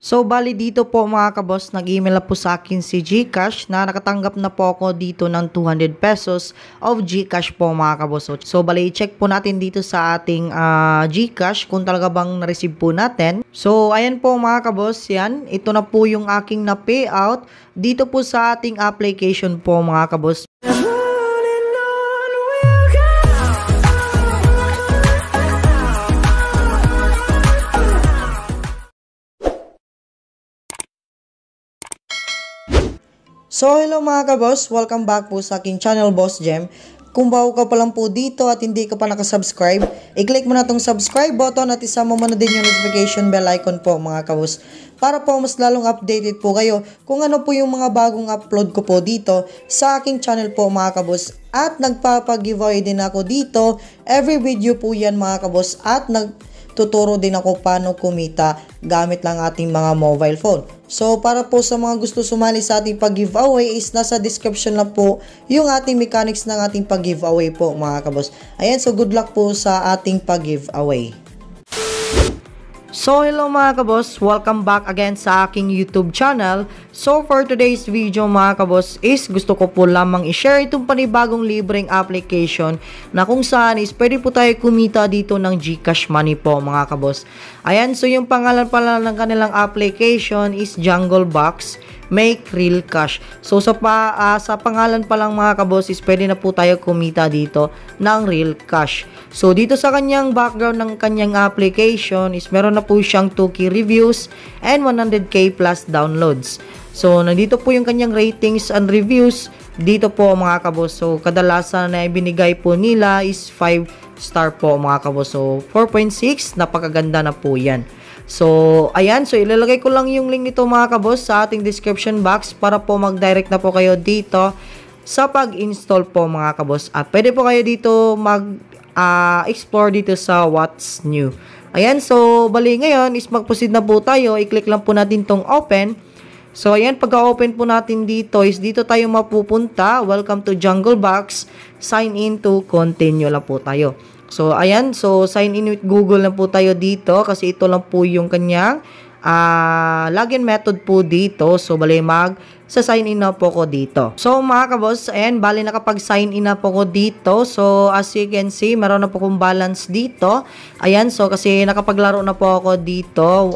So, bali dito po mga kaboss, nag-email na po sa akin si GCash na nakatanggap na po ako dito ng 200 pesos of GCash po mga kaboss. So, bali i-check po natin dito sa ating GCash kung talaga bang na-receive po natin. So, ayan po mga kaboss, yan. Ito na po yung aking na-payout dito po sa ating application po mga kaboss. So hello mga kaboss, welcome back po sa aking channel Boss Jem. Kung bago ka pa lang po dito at hindi ka pa nakasubscribe, i-click mo na tong subscribe button at isama mo na din yung notification bell icon po mga kaboss. Para po mas lalong updated po kayo kung ano po yung mga bagong upload ko po dito sa aking channel po mga kaboss. At nagpapag-giveaway din ako dito, every video po yan mga kaboss, at tuturo din ako paano kumita gamit lang ating mga mobile phone. So para po sa mga gusto sumali sa ating pag-giveaway is nasa description lang po yung ating mechanics ng ating pag-giveaway po mga kaboss. Ayan, so good luck po sa ating pag-giveaway. So hello mga kaboss, welcome back again sa aking YouTube channel. So for today's video mga kaboss is gusto ko po lamang i-share itong panibagong libreng application na kung saan is pwede po tayo kumita dito ng GCash money po mga kaboss. Ayan, so yung pangalan pala ng kanilang application is Jungle Box Make Real Cash. So sa pangalan pa lang mga kaboss is pwede na po tayo kumita dito ng real cash. So dito sa kanyang background ng kanyang application is meron na po siyang 2K reviews and 100K plus downloads. So nandito po yung kanyang ratings and reviews dito po mga kaboss. So kadalasan na ibinigay po nila is 5 star po mga kaboss. So 4.6, napakaganda na po yan. So, ayan. So, ilalagay ko lang yung link nito mga kaboss sa ating description box para po mag-direct na po kayo dito sa pag-install po mga kaboss. At pwede po kayo dito mag-explore dito sa What's New. Ayan. So, bali ngayon is mag-proceed na po tayo. I-click lang po natin tong open. So, ayan. Pagka-open po natin dito is dito tayo mapupunta. Welcome to Jungle Box. Sign in to continue lang po tayo. So, ayan. So, sign in with Google na po tayo dito kasi ito lang po yung kanyang login method po dito. So, bali sa-sign in na po ko dito. So, mga kaboss, ayan, bali nakapag-sign in na po ko dito. So, as you can see, meron na po kong balance dito. Ayan, so, kasi nakapaglaro na po ako dito.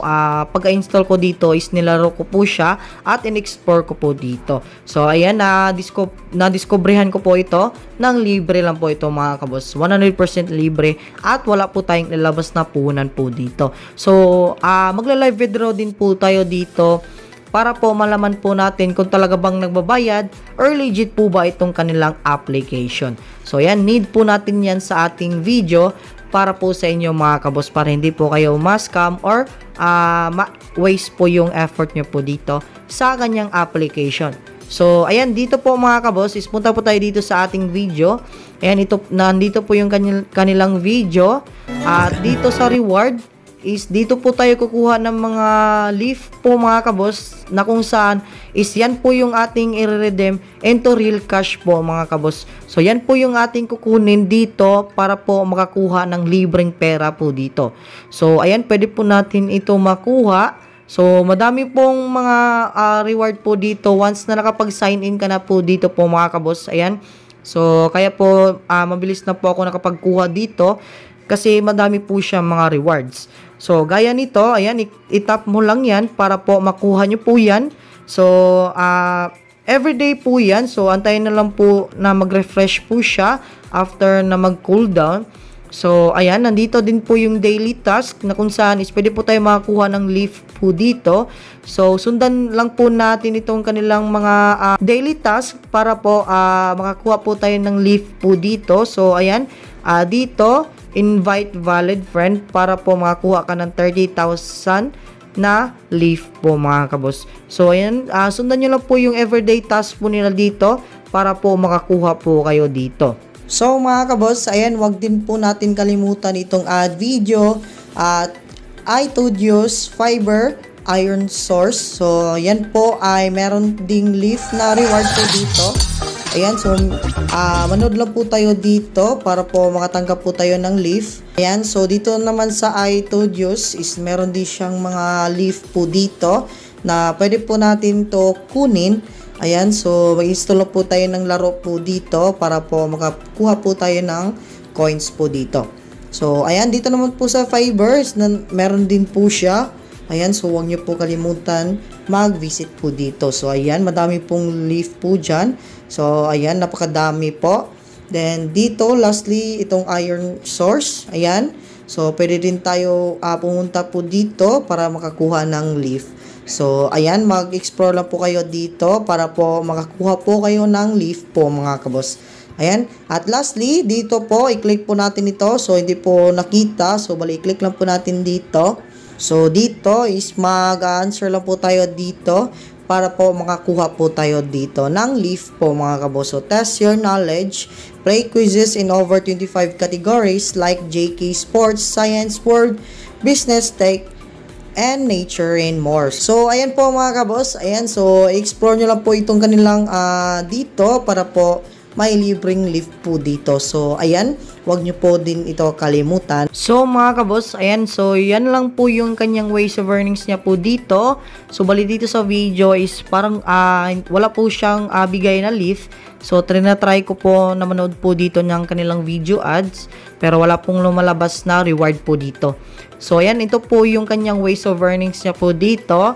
Pagka-install ko dito is nilaro ko po siya at in-explore ko po dito. So, ayan, na-discoveryhan ko po ito ng libre lang po ito mga kaboss. 100% libre at wala po tayong lalabas na puhunan po dito. So, magla-live withdraw din po tayo dito para po malaman po natin kung talaga bang nagbabayad or legit po ba itong kanilang application. So yan, need po natin yan sa ating video para po sa inyo mga kaboss, para hindi po kayo ma-scam or waste po yung effort nyo po dito sa kanyang application. So ayan, dito po mga kaboss, is punta po tayo dito sa ating video. Ayan, nandito po yung kanilang video. At dito sa reward is dito po tayo kukuha ng mga leaf po mga kaboss na kung saan is yan po yung ating i-redeem into real cash po mga kaboss. So yan po yung ating kukunin dito para po makakuha ng libreng pera po dito. So ayan, pwede po natin ito makuha. So madami pong mga reward po dito once na nakapag-sign in ka na po dito po mga kaboss. Ayan. So kaya po mabilis na po ako nakapagkuha dito kasi madami po siya mga rewards. So, gaya nito, ayan, itap mo lang yan para po makuha nyo po yan. So, everyday po yan. So, antayin na lang po na mag-refresh po siya after na mag-cool down. So, ayan, nandito din po yung daily task na kung saan is pwede po tayo makakuha ng leaf po dito. So, sundan lang po natin itong kanilang mga daily task para po makakuha po tayo ng leaf po dito. So, ayan, dito, invite valid friend para po makakuha ka ng 30,000 na leaf po mga kaboss. So ayan, sundan nyo lang po yung everyday task po nila dito para po makakuha po kayo dito. So mga kaboss, ayan, wag din po natin kalimutan itong add video at I told use fiber iron source. So yan po ay meron ding leaf na reward po dito. Ayan, so manood lang po tayo dito para po makatanggap po tayo ng leaf. Ayan, so dito naman sa I Told Yous is meron din siyang mga leaf po dito na pwede po natin to kunin. Ayan, so mag-install po tayo ng laro po dito para po makakuha po tayo ng coins po dito. So, ayan, dito naman po sa Fibers, meron din po siya. Ayan, so huwag nyo po kalimutan mag-visit po dito. So, ayan, madami pong leaf po dyan. So, ayan, napakadami po. Then, dito, lastly, itong iron source. Ayan, so pwede din tayo pumunta po dito para makakuha ng leaf. So, ayan, mag-explore lang po kayo dito para po makakuha po kayo ng leaf po mga kabos. Ayan. At lastly, dito po, i-click po natin ito. So, hindi po nakita. So, bali, i-click lang po natin dito. So, dito is mag-answer lang po tayo dito para po makakuha po tayo dito ng leaf po mga kabos. So, test your knowledge. Play quizzes in over 25 categories like JK Sports, Science, World, Business, Tech, and Nature, and more. So, ayan po mga kabos. Ayan. So, explore nyo lang po itong kanilang dito para po may libreng leaf po dito. So, ayan, wag nyo po din ito kalimutan. So, mga kabos, ayan, so, yan lang po yung kanyang ways of earnings niya po dito. So, bali dito sa video is parang wala po siyang bigay na leaf. So, trinatry ko po na manood po dito ng kanilang video ads. Pero wala pong lumalabas na reward po dito. So, ayan, ito po yung kanyang ways of earnings niya po dito.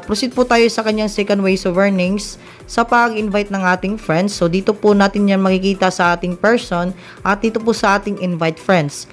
Proceed po tayo sa kanyang second ways of earnings sa pag-invite ng ating friends. So, dito po natin yan makikita sa ating person at dito po sa ating invite friends.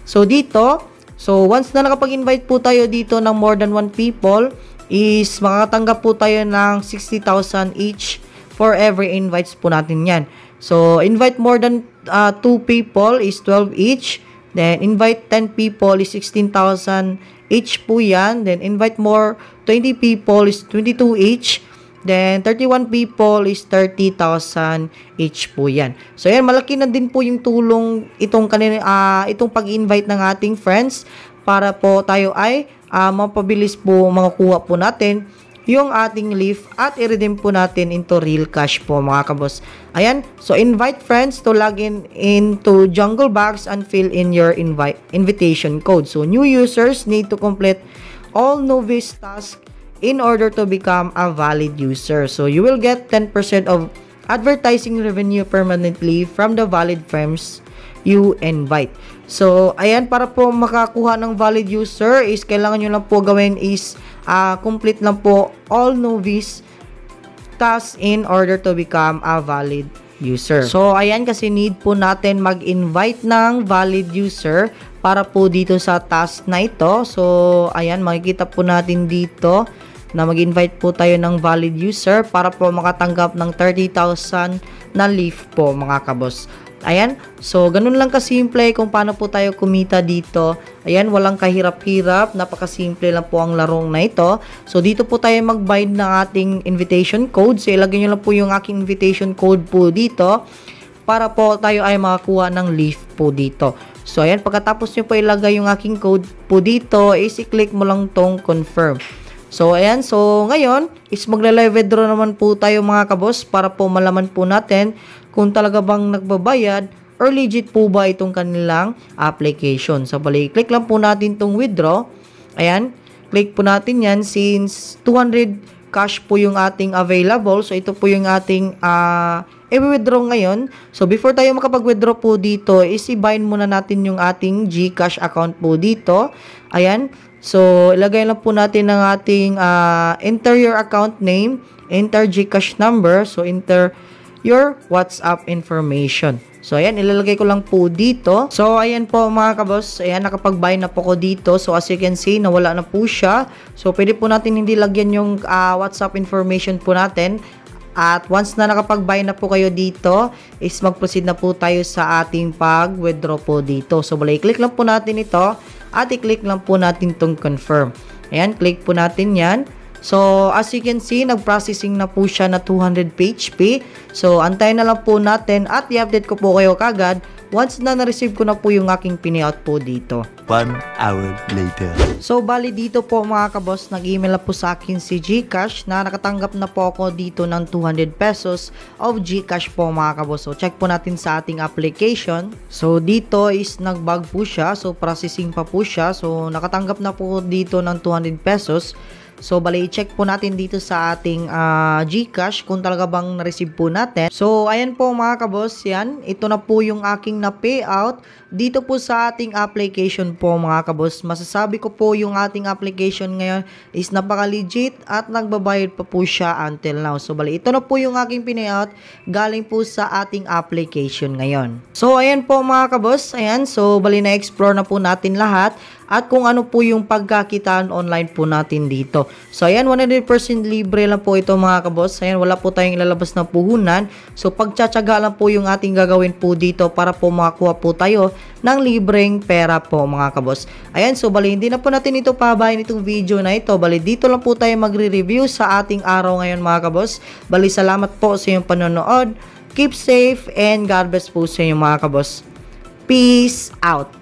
So, dito, so once na nakapag-invite po tayo dito ng more than 1 people, is makakatanggap po tayo ng 60,000 each for every invites po natin yan. So, invite more than 2 people is 12 each. Then, invite 10 people is 16,000 each po yan. Then, invite more 20 people is 22 each. Then, 31 people is 30,000 each po yan. So, yan, malaki na din po yung tulong itong pag-invite ng ating friends para po tayo ay mapabilis po makakuha po natin yung ating leaf at i-redeem po natin into real cash po mga kabos. Ayan, so invite friends to log in into Jungle Box and fill in your invitation code. So, new users need to complete all novice tasks in order to become a valid user. So, you will get 10% of advertising revenue permanently from the valid friends you invite. So, ayan, para po makakuha ng valid user is kailangan nyo lang po gawin is complete lang po all novice tasks in order to become a valid user. So, ayan, kasi need po natin mag-invite ng valid user para po dito sa task na ito. So, ayan, makikita po natin dito na mag-invite po tayo ng valid user para po makatanggap ng 30,000 na leaf po mga kabos. Ayan, so ganun lang kasimple kung paano po tayo kumita dito. Ayan, walang kahirap-hirap, napakasimple lang po ang larong na ito. So dito po tayo mag-bind ng ating invitation code. So ilagay nyo lang po yung aking invitation code po dito para po tayo ay makakuha ng leaf po dito. So ayan, pagkatapos nyo po ilagay yung aking code po dito, is i-click mo lang tong confirm. So, ayan. So, ngayon, is magla-live withdraw naman po tayo mga kabos para po malaman po natin kung talaga bang nagbabayad or legit po ba itong kanilang application. So, bali, click lang po natin itong withdraw. Ayan. Click po natin yan since 200 cash po yung ating available. So, ito po yung ating i-withdraw ngayon. So, before tayo makapag-withdraw po dito, is i-bind muna natin yung ating GCash account po dito. Ayan. So, ilagay lang po natin ang ating enter your account name, enter GCash number, so enter your WhatsApp information. So, ayan, ilalagay ko lang po dito. So, ayan po mga kabos, ayan, nakapag-buy na po ko dito. So, as you can see, nawala na po siya. So, pwede po natin hindi lagyan yung WhatsApp information po natin. At once na nakapag-buy na po kayo dito, is mag-proceed na po tayo sa ating pag-withdraw po dito. So, bali, click lang po natin ito. At i-click lang po natin itong confirm. Ayan, click po natin yan. So, as you can see, nag-processing na po siya na 200 PHP. So, antayin na lang po natin at i-update ko po kayo kagad once na na-receive ko na po yung aking pinayout po dito. 1 hour later. So, bali dito po mga kaboss, nag-email na po sa akin si GCash na nakatanggap na po ako dito ng 200 pesos of GCash po mga kaboss. So, check po natin sa ating application. So, dito is nag-bug po siya. So, processing pa po siya. So, nakatanggap na po dito ng 200 pesos. So, bali, check po natin dito sa ating GCash kung talaga bang na-receive po natin. So, ayan po mga kaboss, yan. Ito na po yung aking na-payout dito po sa ating application po mga kaboss. Masasabi ko po yung ating application ngayon is napaka-legit at nagbabayad pa po siya until now. So, bali, ito na po yung aking pinayout galing po sa ating application ngayon. So, ayan po mga kaboss, ayan. So, bali, na-explore na po natin lahat at kung ano po yung pagkakitaan online po natin dito. So, ayan, 100% libre lang po ito mga kaboss. Ayan, wala po tayong ilalabas na puhunan. So, pagtsatsaga lang po yung ating gagawin po dito para po makakuha po tayo ng libreng pera po mga kaboss. Ayan, so bali, hindi na po natin ito pabayin itong video na ito. Bali, dito lang po tayo magre-review sa ating araw ngayon mga kaboss. Bali, salamat po sa iyong panonood. Keep safe and God bless po sa inyo mga kaboss. Peace out!